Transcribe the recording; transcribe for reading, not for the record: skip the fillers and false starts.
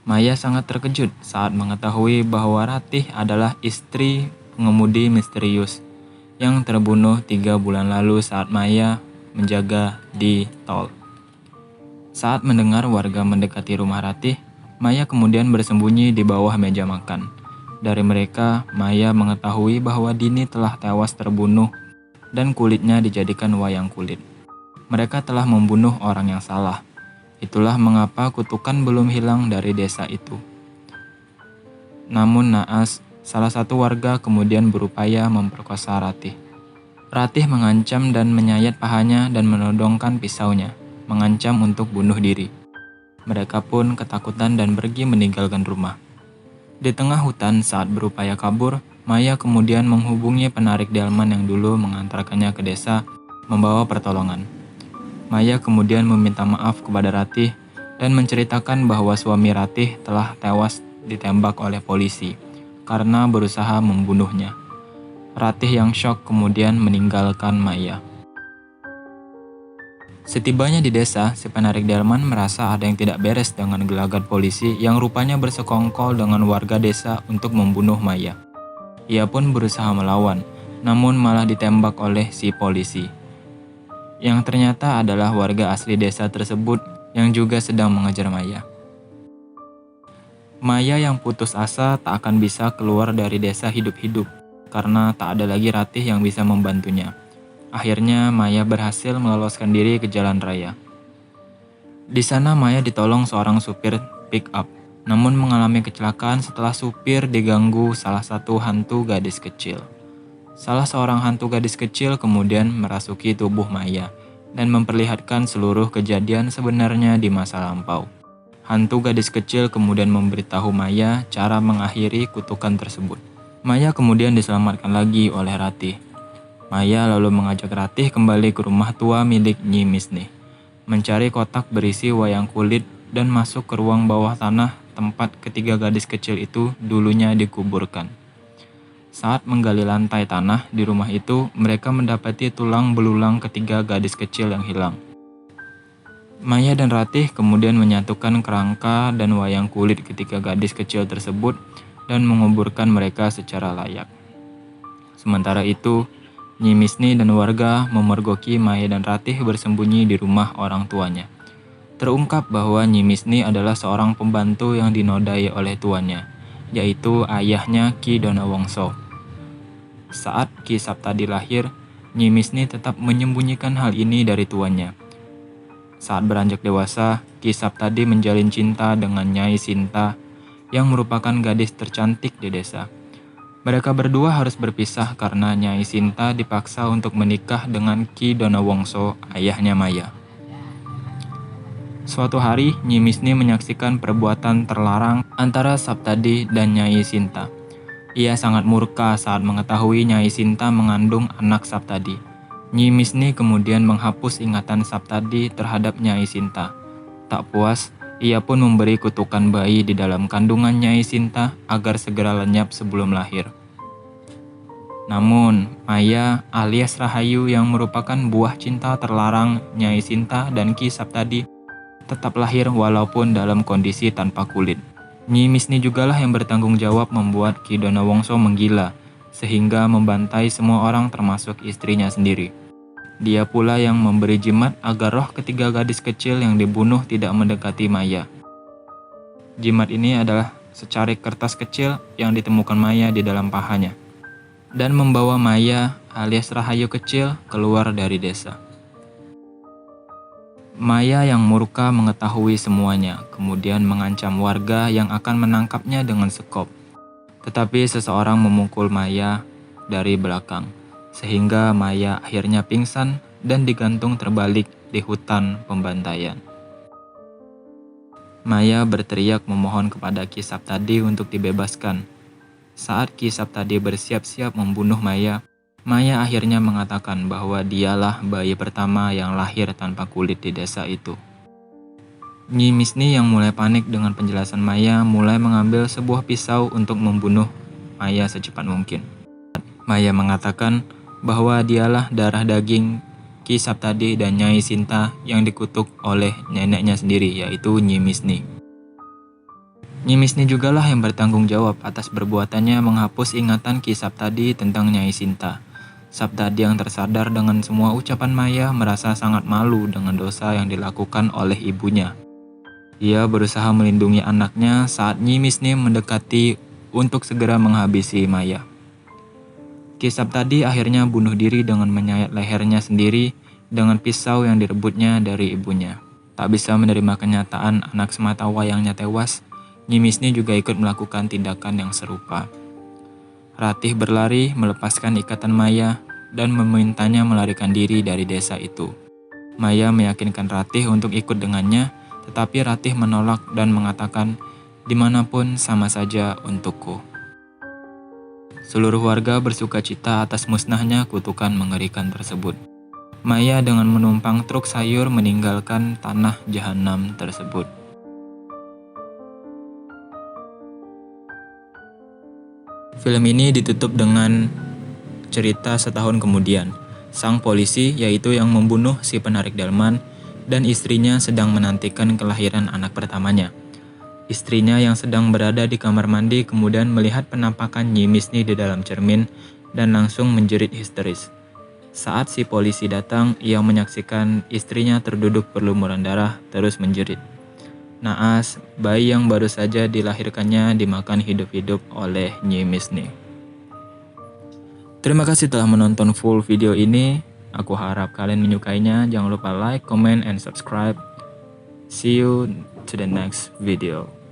Maya sangat terkejut saat mengetahui bahwa Ratih adalah istri pengemudi misterius yang terbunuh 3 bulan lalu saat Maya menjaga di tol. Saat mendengar warga mendekati rumah Ratih, Maya kemudian bersembunyi di bawah meja makan. Dari mereka, Maya mengetahui bahwa Dini telah tewas terbunuh dan kulitnya dijadikan wayang kulit. Mereka telah membunuh orang yang salah. Itulah mengapa kutukan belum hilang dari desa itu. Namun naas, salah satu warga kemudian berupaya memperkosa Ratih. Ratih mengancam dan menyayat pahanya dan menodongkan pisaunya, mengancam untuk bunuh diri. Mereka pun ketakutan dan pergi meninggalkan rumah. Di tengah hutan saat berupaya kabur, Maya kemudian menghubungi penarik delman yang dulu mengantarkannya ke desa membawa pertolongan. Maya kemudian meminta maaf kepada Ratih dan menceritakan bahwa suami Ratih telah tewas ditembak oleh polisi karena berusaha membunuhnya. Ratih yang syok kemudian meninggalkan Maya. Setibanya di desa, si penarik delman merasa ada yang tidak beres dengan gelagat polisi yang rupanya bersekongkol dengan warga desa untuk membunuh Maya. Ia pun berusaha melawan, namun malah ditembak oleh si polisi, yang ternyata adalah warga asli desa tersebut yang juga sedang mengejar Maya. Maya yang putus asa tak akan bisa keluar dari desa hidup-hidup karena tak ada lagi Ratih yang bisa membantunya. Akhirnya Maya berhasil meloloskan diri ke jalan raya. Di sana Maya ditolong seorang supir pick up, namun mengalami kecelakaan setelah supir diganggu salah satu hantu gadis kecil. Salah seorang hantu gadis kecil kemudian merasuki tubuh Maya dan memperlihatkan seluruh kejadian sebenarnya di masa lampau. Hantu gadis kecil kemudian memberitahu Maya cara mengakhiri kutukan tersebut. Maya kemudian diselamatkan lagi oleh Ratih. Maya lalu mengajak Ratih kembali ke rumah tua milik Nyi Misni, mencari kotak berisi wayang kulit dan masuk ke ruang bawah tanah tempat ketiga gadis kecil itu dulunya dikuburkan. Saat menggali lantai tanah di rumah itu, mereka mendapati tulang belulang ketiga gadis kecil yang hilang. Maya dan Ratih kemudian menyatukan kerangka dan wayang kulit ketiga gadis kecil tersebut dan menguburkan mereka secara layak. Sementara itu, Nyi Misni dan warga memergoki Maya dan Ratih bersembunyi di rumah orang tuanya. Terungkap bahwa Nyi Misni adalah seorang pembantu yang dinodai oleh tuannya, yaitu ayahnya Ki Donawongso. Saat Ki Saptadi lahir, Nyi Misni tetap menyembunyikan hal ini dari tuannya. Saat beranjak dewasa, Ki Saptadi menjalin cinta dengan Nyai Sinta yang merupakan gadis tercantik di desa. Mereka berdua harus berpisah karena Nyai Sinta dipaksa untuk menikah dengan Ki Donawongso, ayahnya Maya. Suatu hari, Nyi Misni menyaksikan perbuatan terlarang antara Saptadi dan Nyai Sinta. Ia sangat murka saat mengetahui Nyai Sinta mengandung anak Saptadi. Nyi Misni kemudian menghapus ingatan Saptadi terhadap Nyai Sinta. Tak puas, ia pun memberi kutukan bayi di dalam kandungan Nyai Sinta agar segera lenyap sebelum lahir. Namun, Maya alias Rahayu yang merupakan buah cinta terlarang Nyai Sinta dan Ki Saptadi tetap lahir walaupun dalam kondisi tanpa kulit. Nyi Misni jugalah yang bertanggung jawab membuat Ki Donawongso menggila, sehingga membantai semua orang termasuk istrinya sendiri. Dia pula yang memberi jimat agar roh ketiga gadis kecil yang dibunuh tidak mendekati Maya. Jimat ini adalah secarik kertas kecil yang ditemukan Maya di dalam pahanya, dan membawa Maya alias Rahayu kecil keluar dari desa. Maya yang murka mengetahui semuanya, kemudian mengancam warga yang akan menangkapnya dengan sekop. Tetapi seseorang memukul Maya dari belakang, sehingga Maya akhirnya pingsan dan digantung terbalik di hutan pembantaian. Maya berteriak memohon kepada Ki Saptadi untuk dibebaskan. Saat Ki Saptadi bersiap-siap membunuh Maya, Maya akhirnya mengatakan bahwa dialah bayi pertama yang lahir tanpa kulit di desa itu. Nyi Misni yang mulai panik dengan penjelasan Maya mulai mengambil sebuah pisau untuk membunuh Maya secepat mungkin. Maya mengatakan bahwa dialah darah daging Ki Saptadi dan Nyai Sinta yang dikutuk oleh neneknya sendiri, yaitu Nyi Misni. Nyimisni jugalah yang bertanggung jawab atas perbuatannya menghapus ingatan Ki Saptadi tentang Nyai Sinta. Saptadi yang tersadar dengan semua ucapan Maya merasa sangat malu dengan dosa yang dilakukan oleh ibunya. Ia berusaha melindungi anaknya saat Nyimisni mendekati untuk segera menghabisi Maya. Ki Saptadi akhirnya bunuh diri dengan menyayat lehernya sendiri dengan pisau yang direbutnya dari ibunya. Tak bisa menerima kenyataan anak sematawayangnya tewas, Nyimisni juga ikut melakukan tindakan yang serupa. Ratih berlari melepaskan ikatan Maya dan memintanya melarikan diri dari desa itu. Maya meyakinkan Ratih untuk ikut dengannya, tetapi Ratih menolak dan mengatakan, "Dimanapun sama saja untukku." Seluruh warga bersuka cita atas musnahnya kutukan mengerikan tersebut. Maya dengan menumpang truk sayur meninggalkan tanah jahanam tersebut. Film ini ditutup dengan cerita setahun kemudian. Sang polisi, yaitu yang membunuh si penarik delman, dan istrinya sedang menantikan kelahiran anak pertamanya. Istrinya yang sedang berada di kamar mandi kemudian melihat penampakan Nyimisni di dalam cermin dan langsung menjerit histeris. Saat si polisi datang, ia menyaksikan istrinya terduduk berlumuran darah terus menjerit. Naas, bayi yang baru saja dilahirkannya dimakan hidup-hidup oleh Nyimisni. Terima kasih telah menonton full video ini. Aku harap kalian menyukainya. Jangan lupa like, comment, and subscribe. See you to the next video.